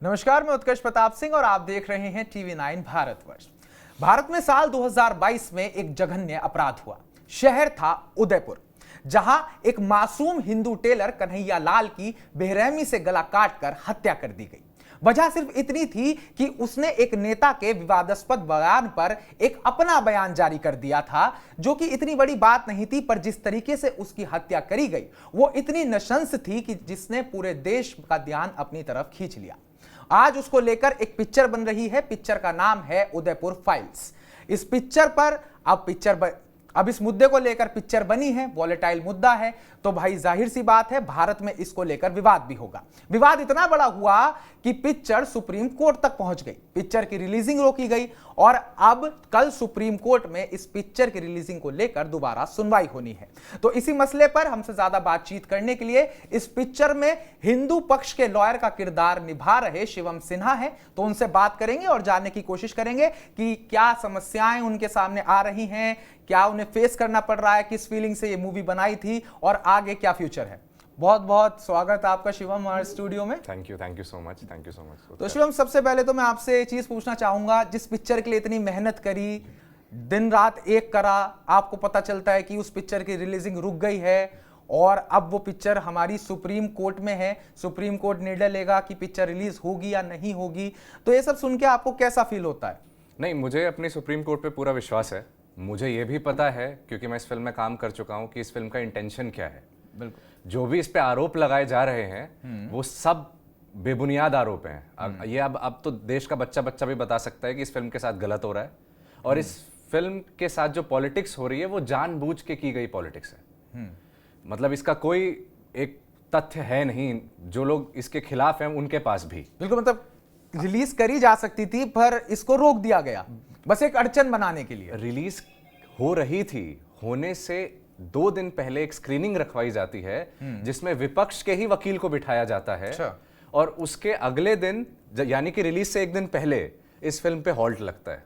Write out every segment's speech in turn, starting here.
नमस्कार, मैं उत्कर्ष प्रताप सिंह और आप देख रहे हैं TV9 भारतवर्ष। भारत में साल 2022 में एक जघन्य अपराध हुआ। शहर था उदयपुर, जहां एक मासूम हिंदू टेलर कन्हैया लाल की बेरहमी से गला काटकर हत्या कर दी गई। वजह सिर्फ इतनी थी कि उसने एक नेता के विवादास्पद बयान पर एक अपना बयान जारी कर दिया था, जो कि इतनी बड़ी बात नहीं थी, पर जिस तरीके से उसकी हत्या करी गई वो इतनी नृशंस थी कि जिसने पूरे देश का ध्यान अपनी तरफ खींच लिया। आज उसको लेकर एक पिक्चर बन रही है। पिक्चर का नाम है उदयपुर फाइल्स। इस पिक्चर पर अब इस मुद्दे को लेकर पिक्चर बनी है, वॉलेटाइल मुद्दा है, तो भाई जाहिर सी बात है भारत में इसको लेकर विवाद भी होगा। विवाद इतना बड़ा हुआ कि पिक्चर सुप्रीम कोर्ट तक पहुंच गई। पिक्चर की रिलीजिंग रोकी गई और अब कल सुप्रीम कोर्ट में इस पिक्चर की रिलीजिंग को लेकर दोबारा सुनवाई होनी है। तो इसी मसले पर हमसे ज्यादा बातचीत करने के लिए इस पिक्चर में हिंदू पक्ष के लॉयर का किरदार निभा रहे शिवम सिन्हा है, तो उनसे बात करेंगे और जानने की कोशिश करेंगे कि क्या समस्याएं उनके सामने आ रही हैं, क्या उन्हें फेस करना पड़ रहा है, किस फीलिंग से ये मूवी बनाई थी और आगे क्या फ्यूचर है। बहुत बहुत स्वागत आपका शिवम हमारे स्टूडियो में। Thank you so much. तो शिवम, सबसे पहले तो मैं आपसे एक चीज पूछना चाहूंगा, जिस पिक्चर के लिए इतनी मेहनत करी, दिन रात एक करा, आपको पता चलता है कि उस पिक्चर की रिलीजिंग रुक गई है और अब वो पिक्चर हमारी सुप्रीम कोर्ट में है। सुप्रीम कोर्ट निर्णय लेगा कि पिक्चर रिलीज होगी या नहीं होगी, तो ये सब सुन के आपको कैसा फील होता है? नहीं, मुझे अपनी सुप्रीम कोर्ट पे पूरा विश्वास है। मुझे ये भी पता है, क्योंकि मैं इस फिल्म में काम कर चुका हूँ, कि इस फिल्म का इंटेंशन क्या है। बिल्कुल। जो भी इस पे आरोप लगाए जा रहे हैं वो सब बेबुनियाद आरोप हैं। ये अब तो देश का बच्चा बच्चा भी बता सकता है कि इस फिल्म के साथ गलत हो रहा है, और इस फिल्म के साथ जो पॉलिटिक्स हो रही है वो जानबूझ के की गई पॉलिटिक्स है। मतलब इसका कोई एक तथ्य है नहीं। जो लोग इसके खिलाफ हैं उनके पास भी बिल्कुल, मतलब रिलीज करी जा सकती थी पर इसको रोक दिया गया, बस एक अड़चन बनाने के लिए। रिलीज हो रही थी, होने से 2 दिन पहले एक स्क्रीनिंग रखवाई जाती है जिसमें विपक्ष के ही वकील को बिठाया जाता है। अच्छा। और उसके अगले दिन, यानी कि रिलीज से 1 दिन पहले, इस फिल्म पे हॉल्ट लगता है।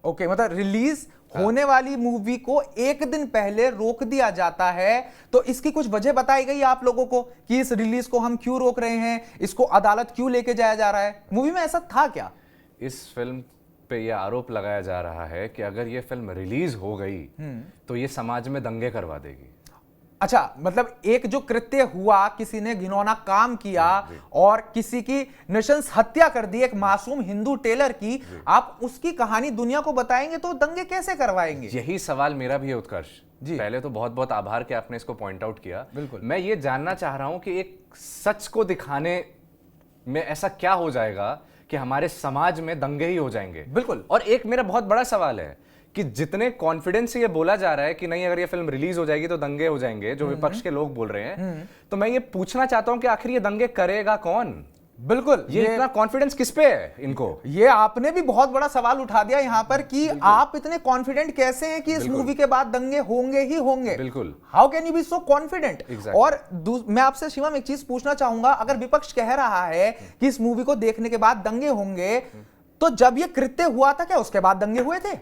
ओके, मतलब रिलीज होने वाली मूवी को 1 दिन पहले रोक दिया जाता है। तो इसकी कुछ वजह बताई गई आप लोगों को कि इस रिलीज को हम क्यों रोक रहे हैं, इसको अदालत क्यों लेके जाया जा रहा है? मूवी में ऐसा था क्या? इस फिल्म पे यह आरोप लगाया जा रहा है कि अगर यह फिल्म रिलीज हो गई तो ये समाज में दंगे करवा देगी। अच्छा, मतलब एक जो कृत्य हुआ, किसी ने घिनौना काम किया और किसी की नृशंस हत्या कर दी, एक मासूम हिंदू टेलर की, आप उसकी कहानी दुनिया को बताएंगे तो दंगे कैसे करवाएंगे? यही सवाल मेरा भी है उत्कर्ष जी। पहले तो बहुत बहुत आभार कि आपने इसको पॉइंट आउट किया। बिल्कुल। मैं ये जानना चाह रहा हूं कि एक सच को दिखाने में ऐसा क्या हो जाएगा कि हमारे समाज में दंगे ही हो जाएंगे। बिल्कुल। और एक मेरा बहुत बड़ा सवाल है कि जितने कॉन्फिडेंस से ये बोला जा रहा है कि नहीं, अगर ये फिल्म रिलीज हो जाएगी तो दंगे हो जाएंगे, जो विपक्ष के लोग बोल रहे हैं, तो मैं ये पूछना चाहता हूं कि आखिर ये दंगे करेगा कौन? बिल्कुल, ये इतना कॉन्फिडेंस किस पे है इनको? ये आपने भी बहुत बड़ा सवाल उठा दिया यहाँ पर कि आप इतने कॉन्फिडेंट कैसे हैं कि इस मूवी के बाद दंगे होंगे ही होंगे। बिल्कुल। How can you be so confident? Exactly. और मैं आपसे शिवम एक चीज पूछना चाहूंगा, अगर विपक्ष कह रहा है कि इस मूवी को देखने के बाद दंगे होंगे, तो जब ये कृत्य हुआ था क्या उसके बाद दंगे हुए थे?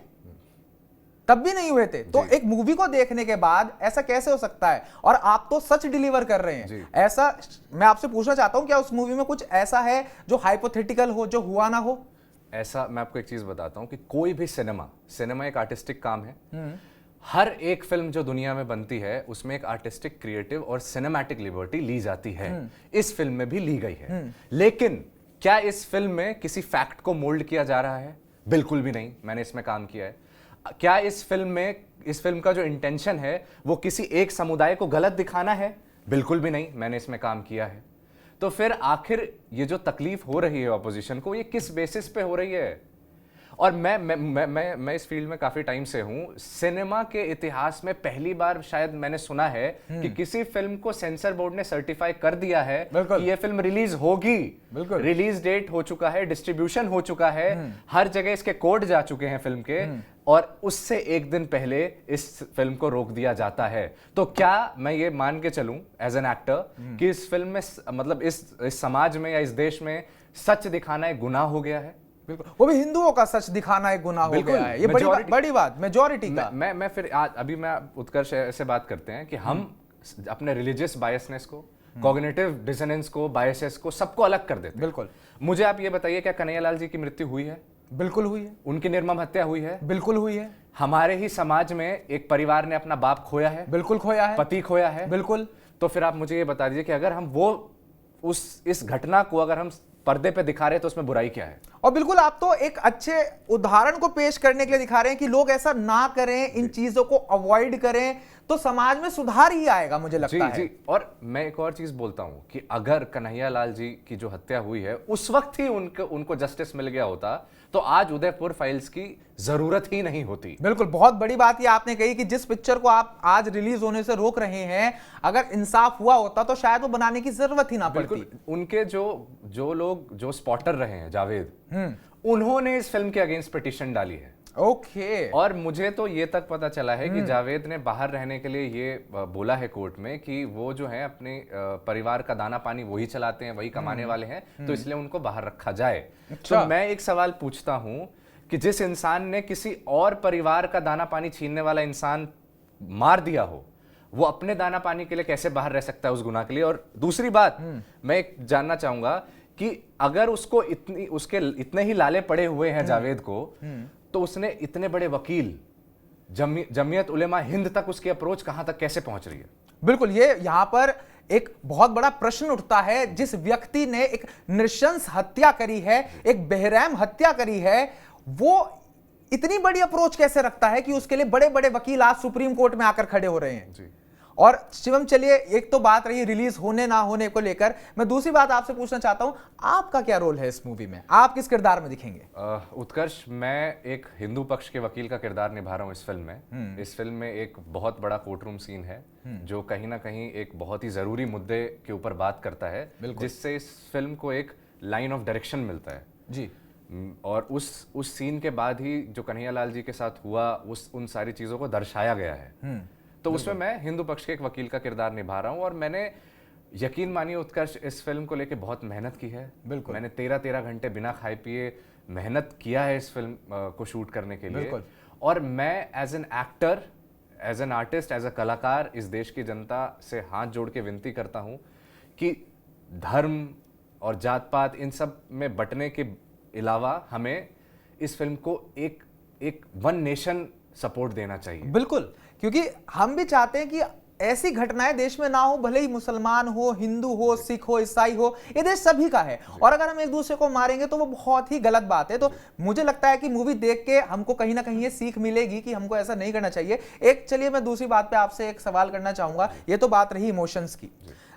तब भी नहीं हुए थे। तो एक मूवी को देखने के बाद ऐसा कैसे हो सकता है? और आप तो सच डिलीवर कर रहे हैं। ऐसा मैं आपसे पूछना चाहता हूं, क्या उस मूवी में कुछ ऐसा है जो हाइपोथेटिकल हो, जो हुआ ना हो? ऐसा मैं आपको एक चीज बताता हूं कि कोई भी सिनेमा एक आर्टिस्टिक काम है। हर एक फिल्म जो दुनिया में बनती है उसमें एक आर्टिस्टिक, क्रिएटिव और सिनेमैटिक लिबर्टी ली जाती है। इस फिल्म में भी ली गई है। लेकिन क्या इस फिल्म में किसी फैक्ट को मोल्ड किया जा रहा है? बिल्कुल भी नहीं। मैंने इसमें काम किया है। क्या इस फिल्म का जो इंटेंशन है वो किसी एक समुदाय को गलत दिखाना है? बिल्कुल भी नहीं। मैंने इसमें काम किया है। तो फिर आखिर ये जो तकलीफ हो रही है ऑपोजिशन को, ये किस बेसिस पे हो रही है? और मैं इस फील्ड में काफी टाइम से हूं। सिनेमा के इतिहास में पहली बार शायद मैंने सुना है कि किसी फिल्म को सेंसर बोर्ड ने सर्टिफाई कर दिया है कि ये फिल्म रिलीज होगी। रिलीज डेट हो चुका है, डिस्ट्रीब्यूशन हो चुका है, हर जगह इसके कोड जा चुके हैं फिल्म के, और उससे 1 दिन पहले इस फिल्म को रोक दिया जाता है। तो क्या मैं ये मान के चलूं एज एन एक्टर कि इस फिल्म में, मतलब इस समाज में या इस देश में सच दिखाना एक गुनाह हो गया है? बिल्कुल, वो भी हिंदुओं का सच दिखाना एक गुनाह हो गया है। ये बड़ी बात, मेजॉरिटी का। मैं फिर आज अभी मैं उत्कर्ष से बात करते हैं कि हम अपने रिलीजियस बायसनेस को, कॉग्निटिव डिसोनेंस को, बायसेस को, सबको अलग कर देते हैं। बिल्कुल। मुझे आप ये बताइए, क्या कन्हैयालाल जी की मृत्यु हुई है? बिल्कुल हुई है। उनकी निर्मम हत्या हुई है? बिल्कुल हुई है। हमारे ही समाज में एक परिवार ने अपना बाप खोया है, बिल्कुल खोया है। पति खोया है। बिल्कुल। तो फिर आप मुझे ये बता दीजिए कि अगर हम इस घटना को अगर हम पर्दे पे दिखा रहे हैं तो उसमें बुराई क्या है? और बिल्कुल आप तो एक अच्छे उदाहरण को पेश करने के लिए दिखा रहे हैं कि लोग ऐसा ना करें, इन चीजों को अवॉइड करें, तो समाज में सुधार ही आएगा, मुझे लगता है। जी। और मैं एक और चीज बोलता हूं कि अगर कन्हैयालाल जी की जो हत्या हुई है उस वक्त ही उनको जस्टिस मिल गया होता तो आज उदयपुर फाइल्स की जरूरत ही नहीं होती। बिल्कुल, बहुत बड़ी बात ये आपने कही कि जिस पिक्चर को आप आज रिलीज होने से रोक रहे हैं, अगर इंसाफ हुआ होता तो शायद वो बनाने की जरूरत ही ना पड़ती। उनके जो लोग जो स्पॉटर रहे हैं, जावेद, उन्होंने इस फिल्म के अगेंस्ट पिटीशन डाली है। ओके। और मुझे तो ये तक पता चला है कि जावेद ने बाहर रहने के लिए ये बोला है कोर्ट में कि वो जो है अपने परिवार का दाना पानी वही चलाते हैं, वही कमाने वाले हैं, तो इसलिए उनको बाहर रखा जाए। तो मैं एक सवाल पूछता हूं कि जिस इंसान ने किसी और परिवार का दाना पानी छीनने वाला इंसान मार दिया हो, वो अपने दाना पानी के लिए कैसे बाहर रह सकता है उस गुनाह के लिए? और दूसरी बात मैं एक जानना चाहूंगा कि अगर उसको इतने ही लाले पड़े हुए हैं जावेद को, तो उसने इतने बड़े वकील, जमीयत उलेमा हिंद तक उसकी अप्रोच कहां तक कैसे पहुंच रही है? बिल्कुल, ये यहां पर एक बहुत बड़ा प्रश्न उठता है। जिस व्यक्ति ने एक नृशंस हत्या करी है, एक बेरहम हत्या करी है, वो इतनी बड़ी अप्रोच कैसे रखता है कि उसके लिए बड़े बड़े वकील आज सुप्रीम कोर्ट में आकर खड़े हो रहे हैं। जी। और शिवम, चलिए, एक तो बात रही रिलीज होने ना होने को लेकर, मैं दूसरी बात आपसे पूछना चाहता हूं, आपका क्या रोल है इस मूवी में? आप किस किरदार में दिखेंगे? उत्कर्ष, मैं एक हिंदू पक्ष के वकील का किरदार निभा रहा हूं इस फिल्म में। इस फिल्म में एक बहुत बड़ा कोर्ट रूम सीन है जो कहीं ना कहीं एक बहुत ही जरूरी मुद्दे के ऊपर बात करता है, जिससे इस फिल्म को एक लाइन ऑफ डायरेक्शन मिलता है। जी। और उस सीन के बाद ही जो कन्हैयालाल जी के साथ हुआ, उन सारी चीजों को दर्शाया गया है। तो उसमें मैं हिंदू पक्ष के एक वकील का किरदार निभा रहा हूं और मैंने, यकीन मानिए उत्कर्ष, इस फिल्म को लेके बहुत मेहनत की है। बिल्कुल। मैंने 13 घंटे बिना खाए पिए मेहनत किया है इस फिल्म को शूट करने के लिए। बिल्कुल। और मैं as an actor, as an artist, as a कलाकार इस देश की जनता से हाथ जोड़ के विनती करता हूं कि धर्म और जात पात इन सब में बंटने के अलावा हमें इस फिल्म को एक वन नेशन सपोर्ट देना चाहिए। बिल्कुल, क्योंकि हम भी चाहते हैं कि ऐसी घटनाएं देश में ना हो, भले ही मुसलमान हो, हिंदू हो, सिख हो, ईसाई हो, ये देश सभी का है। और अगर हम एक दूसरे को मारेंगे तो वो बहुत ही गलत बात है। तो मुझे लगता है कि मूवी देख के हमको कहीं ना कहीं ये सीख मिलेगी कि हमको ऐसा नहीं करना चाहिए। चलिए, मैं दूसरी बात पे आपसे एक सवाल करना चाहूंगा। ये तो बात रही इमोशंस की।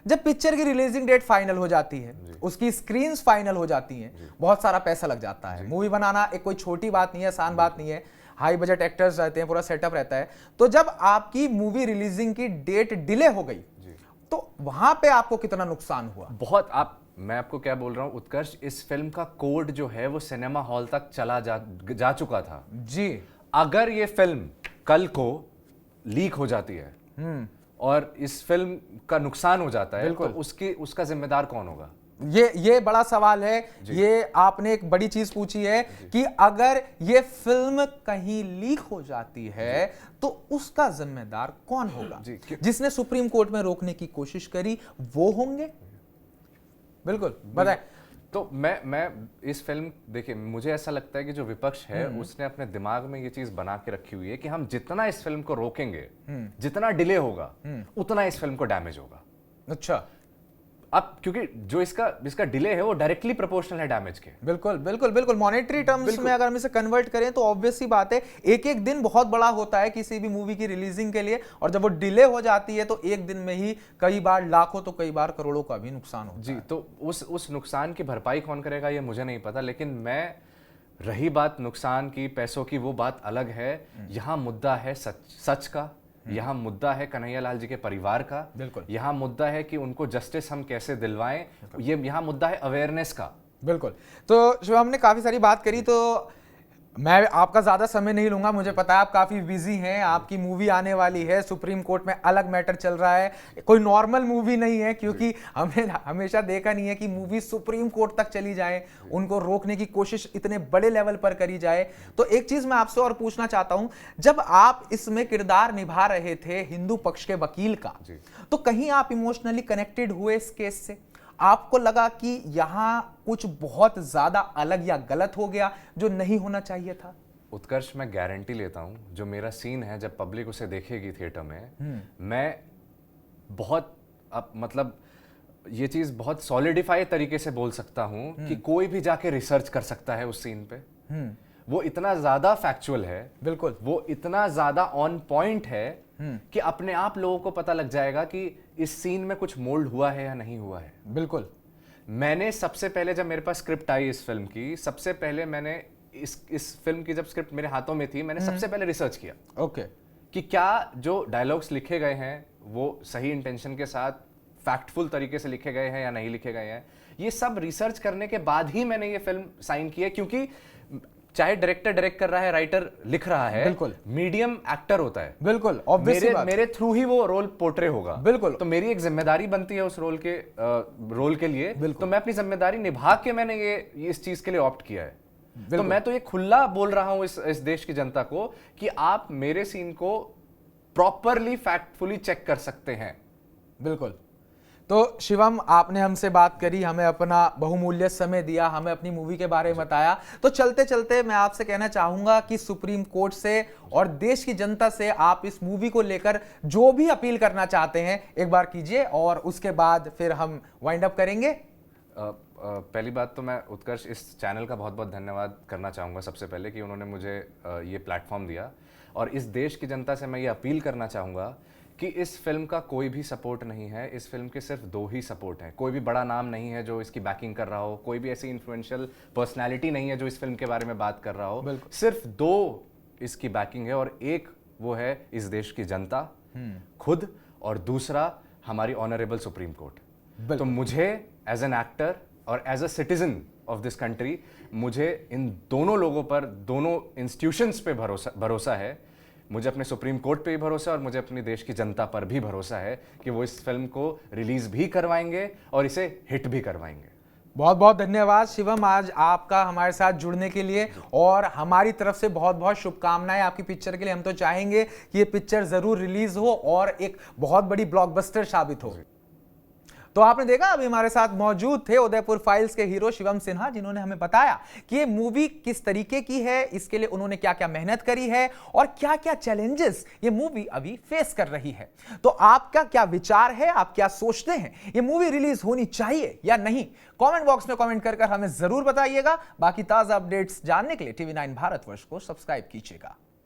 जब पिक्चर की रिलीजिंग डेट फाइनल हो जाती है, उसकी स्क्रीन्स फाइनल हो जाती हैं, बहुत सारा पैसा लग जाता है। मूवी बनाना एक कोई छोटी बात नहीं है, आसान बात नहीं है। हाई बजट एक्टर्स रहते हैं, पूरा सेटअप रहता है। तो जब आपकी मूवी रिलीजिंग की डेट डिले हो गई, तो वहां पे आपको कितना नुकसान हुआ? बहुत। मैं आपको क्या बोल रहा हूं उत्कर्ष, इस फिल्म का कोड जो है वो सिनेमा हॉल तक चला जा चुका था। जी। अगर ये फिल्म कल को लीक हो जाती है और इस फिल्म का नुकसान हो जाता है, तो उसका जिम्मेदार कौन होगा? ये बड़ा सवाल है। ये आपने एक बड़ी चीज पूछी है कि अगर ये फिल्म कहीं लीक हो जाती है तो उसका जिम्मेदार कौन होगा? जिसने सुप्रीम कोर्ट में रोकने की कोशिश करी वो होंगे। बिल्कुल, बताएं। तो मैं इस फिल्म, देखिए, मुझे ऐसा लगता है कि जो विपक्ष है उसने अपने दिमाग में ये चीज बना के रखी हुई है कि हम जितना इस फिल्म को रोकेंगे, जितना डिले होगा, उतना इस फिल्म को डैमेज होगा। अच्छा। अब क्योंकि जो इसका डिले है वो डायरेक्टली प्रोपोर्शनल है डैमेज के। बिल्कुल बिल्कुल बिल्कुल। मॉनेटरी टर्म्स में अगर हम इसे कन्वर्ट करें तो ऑब्वियस सी बात है, एक एक दिन बहुत बड़ा होता है किसी भी मूवी की रिलीजिंग के लिए। और जब वो डिले हो जाती है तो एक दिन में ही कई बार लाखों तो कई बार करोड़ों का भी नुकसान होता है। तो उस नुकसान की भरपाई कौन करेगा ये मुझे नहीं पता, लेकिन रही बात नुकसान की, पैसों की, वो बात अलग है। यहाँ मुद्दा है सच का, यहाँ मुद्दा है कन्हैयालाल जी के परिवार का। बिल्कुल। यहाँ मुद्दा है कि उनको जस्टिस हम कैसे दिलवाएं। ये यहाँ मुद्दा है अवेयरनेस का। बिल्कुल। तो जो हमने काफी सारी बात करी, तो मैं आपका ज्यादा समय नहीं लूंगा, मुझे पता है आप काफी बिजी हैं, आपकी मूवी आने वाली है, सुप्रीम कोर्ट में अलग मैटर चल रहा है, कोई नॉर्मल मूवी नहीं है, क्योंकि हमने हमेशा देखा नहीं है कि मूवी सुप्रीम कोर्ट तक चली जाए, उनको रोकने की कोशिश इतने बड़े लेवल पर करी जाए। तो एक चीज मैं आपसे और पूछना चाहता हूं, जब आप इसमें किरदार निभा रहे थे हिंदू पक्ष के वकील का, तो कहीं आप इमोशनली कनेक्टेड हुए इस केस से? आपको लगा कि यहां कुछ बहुत ज्यादा अलग या गलत हो गया जो नहीं होना चाहिए था? उत्कर्ष, मैं गारंटी लेता हूं, जो मेरा सीन है जब पब्लिक उसे देखेगी थिएटर में, मैं बहुत मतलब ये चीज बहुत सॉलिडिफाई तरीके से बोल सकता हूं कि कोई भी जाके रिसर्च कर सकता है उस सीन पे। वो इतना ज्यादा फैक्चुअल है, बिल्कुल, वो इतना ज्यादा ऑन पॉइंट है कि अपने आप लोगों को पता लग जाएगा कि इस सीन में कुछ मोल्ड हुआ है या नहीं हुआ है। बिल्कुल। मैंने सबसे पहले, जब मेरे पास स्क्रिप्ट आई इस फिल्म की, सबसे पहले मैंने इस फिल्म की जब स्क्रिप्ट मेरे हाथों में थी, मैंने सबसे पहले रिसर्च किया ओके कि क्या जो डायलॉग्स लिखे गए हैं वो सही इंटेंशन के साथ फैक्टफुल तरीके से लिखे गए हैं या नहीं लिखे गए हैं। ये सब रिसर्च करने के बाद ही मैंने ये फिल्म साइन की है, क्योंकि चाहे डायरेक्टर डायरेक्ट कर रहा है, राइटर लिख रहा है, बिल्कुल, मीडियम एक्टर होता है, बिल्कुल, मेरे थ्रू ही वो रोल पोर्ट्रे होगा, बिल्कुल। तो मेरी एक जिम्मेदारी बनती है उस रोल के लिए, तो मैं अपनी जिम्मेदारी निभा के मैंने ये इस चीज के लिए ऑप्ट किया है। तो मैं तो ये खुला बोल रहा हूं इस देश की जनता को कि आप मेरे सीन को प्रॉपरली फैक्टफुली चेक कर सकते हैं। बिल्कुल। तो शिवम, आपने हमसे बात करी, हमें अपना बहुमूल्य समय दिया, हमें अपनी मूवी के बारे में बताया। तो चलते चलते मैं आपसे कहना चाहूंगा कि सुप्रीम कोर्ट से और देश की जनता से आप इस मूवी को लेकर जो भी अपील करना चाहते हैं एक बार कीजिए, और उसके बाद फिर हम वाइंड अप करेंगे। पहली बात तो मैं उत्कर्ष इस चैनल का बहुत बहुत धन्यवाद करना चाहूँगा सबसे पहले, कि उन्होंने मुझे ये प्लेटफॉर्म दिया, और इस देश की जनता से मैं ये अपील करना चाहूँगा कि इस फिल्म का कोई भी सपोर्ट नहीं है। इस फिल्म के सिर्फ 2 ही सपोर्ट हैं। कोई भी बड़ा नाम नहीं है जो इसकी बैकिंग कर रहा हो, कोई भी ऐसी इन्फ्लुएंशियल पर्सनैलिटी नहीं है जो इस फिल्म के बारे में बात कर रहा हो। सिर्फ 2 इसकी बैकिंग है, और एक वो है इस देश की जनता खुद, और दूसरा हमारी ऑनरेबल सुप्रीम कोर्ट। तो मुझे एज एन एक्टर और as a citizen of this country, मुझे इन दोनों लोगों पर, दोनों इंस्टीट्यूशंस पे भरोसा है। मुझे अपने सुप्रीम कोर्ट पे भी भरोसा है, और मुझे अपनी देश की जनता पर भी भरोसा है कि वो इस फिल्म को रिलीज भी करवाएंगे और इसे हिट भी करवाएंगे। बहुत बहुत धन्यवाद शिवम, आज आपका हमारे साथ जुड़ने के लिए, और हमारी तरफ से बहुत बहुत शुभकामनाएं आपकी पिक्चर के लिए। हम तो चाहेंगे कि ये पिक्चर जरूर रिलीज हो और एक बहुत बड़ी ब्लॉकबस्टर साबित हो। तो आपने देखा, अभी हमारे साथ मौजूद थे उदयपुर फाइल्स के हीरो शिवम सिन्हा, जिन्होंने हमें बताया कि ये मूवी किस तरीके की है, इसके लिए उन्होंने क्या क्या मेहनत करी है, और क्या क्या चैलेंजेस ये मूवी अभी फेस कर रही है। तो आपका क्या विचार है, आप क्या सोचते हैं, ये मूवी रिलीज होनी चाहिए या नहीं? कमेंट बॉक्स में कमेंट कर हमें जरूर बताइएगा। बाकी ताजा अपडेट्स जानने के लिए TV9 भारतवर्ष को सब्सक्राइब कीजिएगा।